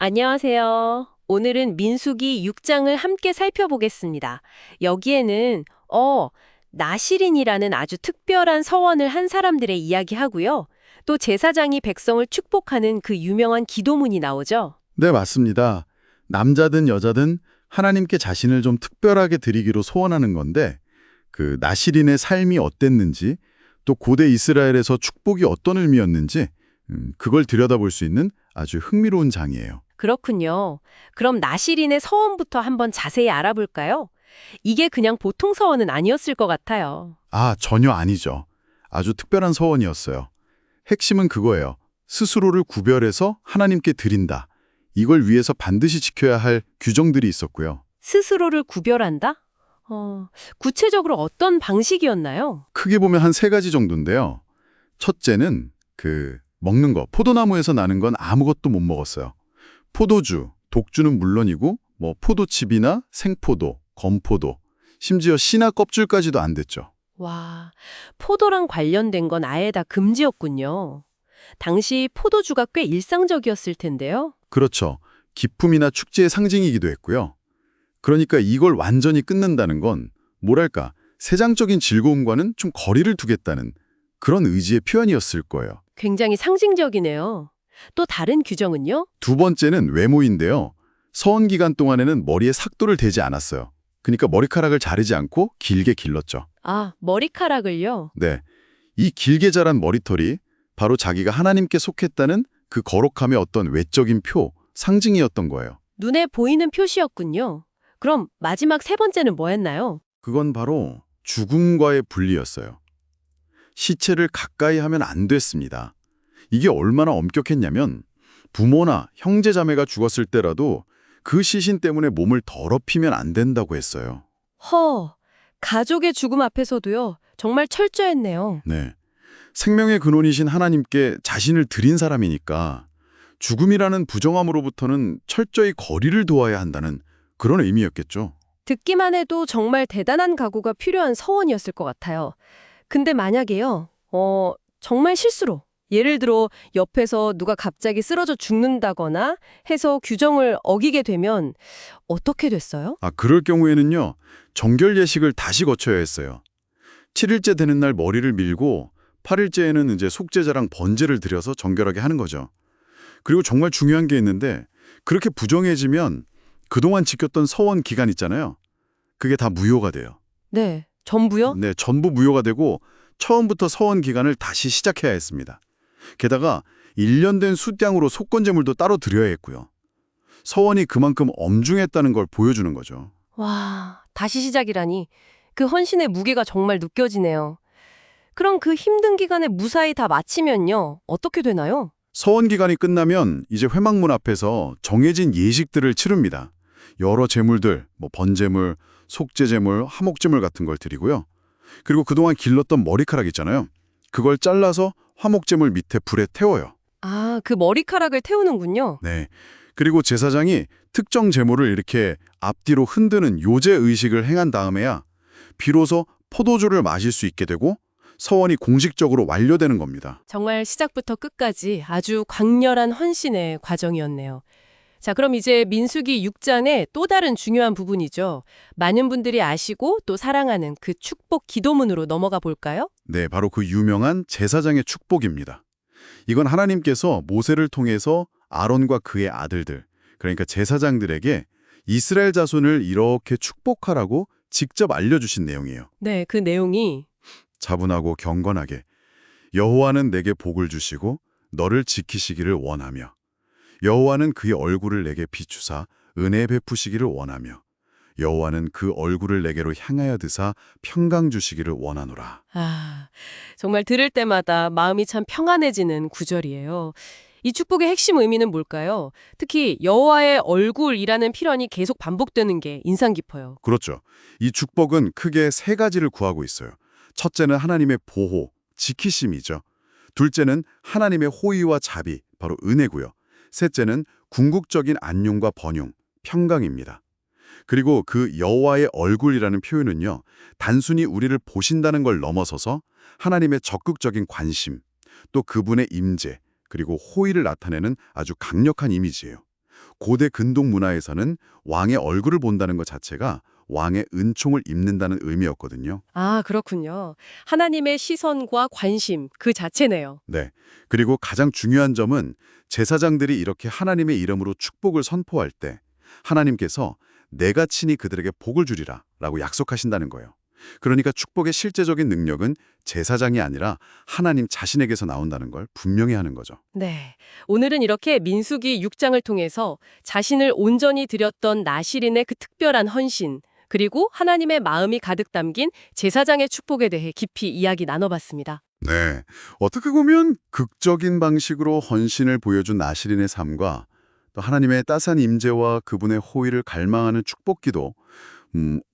안녕하세요. 오늘은 민수기 6장을 함께 살펴보겠습니다. 여기에는 나시린이라는 아주 특별한 서원을 한 사람들의 이야기하고요. 또 제사장이 백성을 축복하는 그 유명한 기도문이 나오죠. 네, 맞습니다. 남자든 여자든 하나님께 자신을 좀 특별하게 드리기로 소원하는 건데 그 나시린의 삶이 어땠는지 또 고대 이스라엘에서 축복이 어떤 의미였는지 그걸 들여다볼 수 있는 아주 흥미로운 장이에요. 그렇군요. 그럼 나시린의 서원부터 한번 자세히 알아볼까요? 이게 그냥 보통 서원은 아니었을 것 같아요. 아, 전혀 아니죠. 아주 특별한 서원이었어요. 핵심은 그거예요. 스스로를 구별해서 하나님께 드린다. 이걸 위해서 반드시 지켜야 할 규정들이 있었고요. 스스로를 구별한다? 구체적으로 어떤 방식이었나요? 크게 보면 한 세 가지 정도인데요. 첫째는 먹는 거, 포도나무에서 나는 건 아무것도 못 먹었어요. 포도주, 독주는 물론이고 포도칩이나 생포도, 건포도, 심지어 씨나 껍질까지도 안 됐죠. 와, 포도랑 관련된 건 아예 다 금지였군요. 당시 포도주가 꽤 일상적이었을 텐데요. 그렇죠. 기품이나 축제의 상징이기도 했고요. 그러니까 이걸 완전히 끊는다는 건 뭐랄까, 세상적인 즐거움과는 좀 거리를 두겠다는 그런 의지의 표현이었을 거예요. 굉장히 상징적이네요. 또 다른 규정은요? 두 번째는 외모인데요. 서원 기간 동안에는 머리에 삭도를 대지 않았어요. 그러니까 머리카락을 자르지 않고 길게 길렀죠. 아, 머리카락을요? 네, 이 길게 자란 머리털이 바로 자기가 하나님께 속했다는 그 거룩함의 어떤 외적인 표, 상징이었던 거예요. 눈에 보이는 표시였군요. 그럼 마지막 세 번째는 뭐였나요? 그건 바로 죽음과의 분리였어요. 시체를 가까이 하면 안 됐습니다. 이게 얼마나 엄격했냐면 부모나 형제 자매가 죽었을 때라도 그 시신 때문에 몸을 더럽히면 안 된다고 했어요. 가족의 죽음 앞에서도요. 정말 철저했네요. 네, 생명의 근원이신 하나님께 자신을 드린 사람이니까 죽음이라는 부정함으로부터는 철저히 거리를 두어야 한다는 그런 의미였겠죠. 듣기만 해도 정말 대단한 각오가 필요한 서원이었을 것 같아요. 근데 만약에요, 정말 실수로, 예를 들어 옆에서 누가 갑자기 쓰러져 죽는다거나 해서 규정을 어기게 되면 어떻게 됐어요? 그럴 경우에는요, 정결 예식을 다시 거쳐야 했어요. 7일째 되는 날 머리를 밀고 8일째에는 이제 속죄자랑 번제를 드려서 정결하게 하는 거죠. 그리고 정말 중요한 게 있는데 그렇게 부정해지면 그동안 지켰던 서원 기간 있잖아요. 그게 다 무효가 돼요. 네, 전부요? 네, 전부 무효가 되고 처음부터 서원 기간을 다시 시작해야 했습니다. 게다가 1년 된 숫양으로 속건제물도 따로 드려야 했고요. 서원이 그만큼 엄중했다는 걸 보여주는 거죠. 와, 다시 시작이라니. 그 헌신의 무게가 정말 느껴지네요. 그럼 그 힘든 기간에 무사히 다 마치면요, 어떻게 되나요? 서원 기간이 끝나면 이제 회막문 앞에서 정해진 예식들을 치릅니다. 여러 제물들, 번제물, 속죄제물, 화목제물 같은 걸 드리고요. 그리고 그동안 길렀던 머리카락 있잖아요. 그걸 잘라서 화목제물 밑에 불에 태워요. 아, 그 머리카락을 태우는군요. 네. 그리고 제사장이 특정 제물을 이렇게 앞뒤로 흔드는 요제 의식을 행한 다음에야 비로소 포도주를 마실 수 있게 되고 서원이 공식적으로 완료되는 겁니다. 정말 시작부터 끝까지 아주 강렬한 헌신의 과정이었네요. 자, 그럼 이제 민수기 6장의 또 다른 중요한 부분이죠. 많은 분들이 아시고 또 사랑하는 그 축복 기도문으로 넘어가 볼까요? 네, 바로 그 유명한 제사장의 축복입니다. 이건 하나님께서 모세를 통해서 아론과 그의 아들들, 그러니까 제사장들에게 이스라엘 자손을 이렇게 축복하라고 직접 알려주신 내용이에요. 네, 그 내용이 차분하고 경건하게 여호와는 내게 복을 주시고 너를 지키시기를 원하며 여호와는 그의 얼굴을 내게 비추사 은혜 베푸시기를 원하며 여호와는 그 얼굴을 내게로 향하여 드사 평강 주시기를 원하노라. 정말 들을 때마다 마음이 참 평안해지는 구절이에요. 이 축복의 핵심 의미는 뭘까요? 특히 여호와의 얼굴이라는 필연이 계속 반복되는 게 인상 깊어요. 그렇죠. 이 축복은 크게 세 가지를 구하고 있어요. 첫째는 하나님의 보호, 지키심이죠. 둘째는 하나님의 호의와 자비, 바로 은혜고요. 셋째는 궁극적인 안녕과 번영, 평강입니다. 그리고 그 여호와의 얼굴이라는 표현은요, 단순히 우리를 보신다는 걸 넘어서서 하나님의 적극적인 관심, 또 그분의 임재, 그리고 호의를 나타내는 아주 강력한 이미지예요. 고대 근동 문화에서는 왕의 얼굴을 본다는 것 자체가 왕의 은총을 입는다는 의미였거든요. 아, 그렇군요. 하나님의 시선과 관심 그 자체네요. 네. 그리고 가장 중요한 점은 제사장들이 이렇게 하나님의 이름으로 축복을 선포할 때 하나님께서 내가 친히 그들에게 복을 주리라 라고 약속하신다는 거예요. 그러니까 축복의 실제적인 능력은 제사장이 아니라 하나님 자신에게서 나온다는 걸 분명히 하는 거죠. 네. 오늘은 이렇게 민수기 6장을 통해서 자신을 온전히 드렸던 나실인의 그 특별한 헌신, 그리고 하나님의 마음이 가득 담긴 제사장의 축복에 대해 깊이 이야기 나눠봤습니다. 네. 어떻게 보면 극적인 방식으로 헌신을 보여준 나실인의 삶과 또 하나님의 따스한 임재와 그분의 호의를 갈망하는 축복기도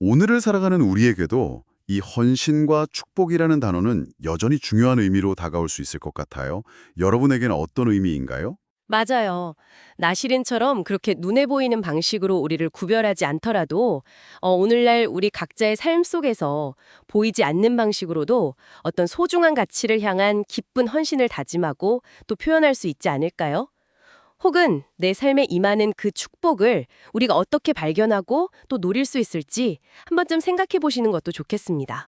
오늘을 살아가는 우리에게도 이 헌신과 축복이라는 단어는 여전히 중요한 의미로 다가올 수 있을 것 같아요. 여러분에게는 어떤 의미인가요? 맞아요. 나실인처럼 그렇게 눈에 보이는 방식으로 우리를 구별하지 않더라도 오늘날 우리 각자의 삶 속에서 보이지 않는 방식으로도 어떤 소중한 가치를 향한 기쁜 헌신을 다짐하고 또 표현할 수 있지 않을까요? 혹은 내 삶에 임하는 그 축복을 우리가 어떻게 발견하고 또 노릴 수 있을지 한 번쯤 생각해 보시는 것도 좋겠습니다.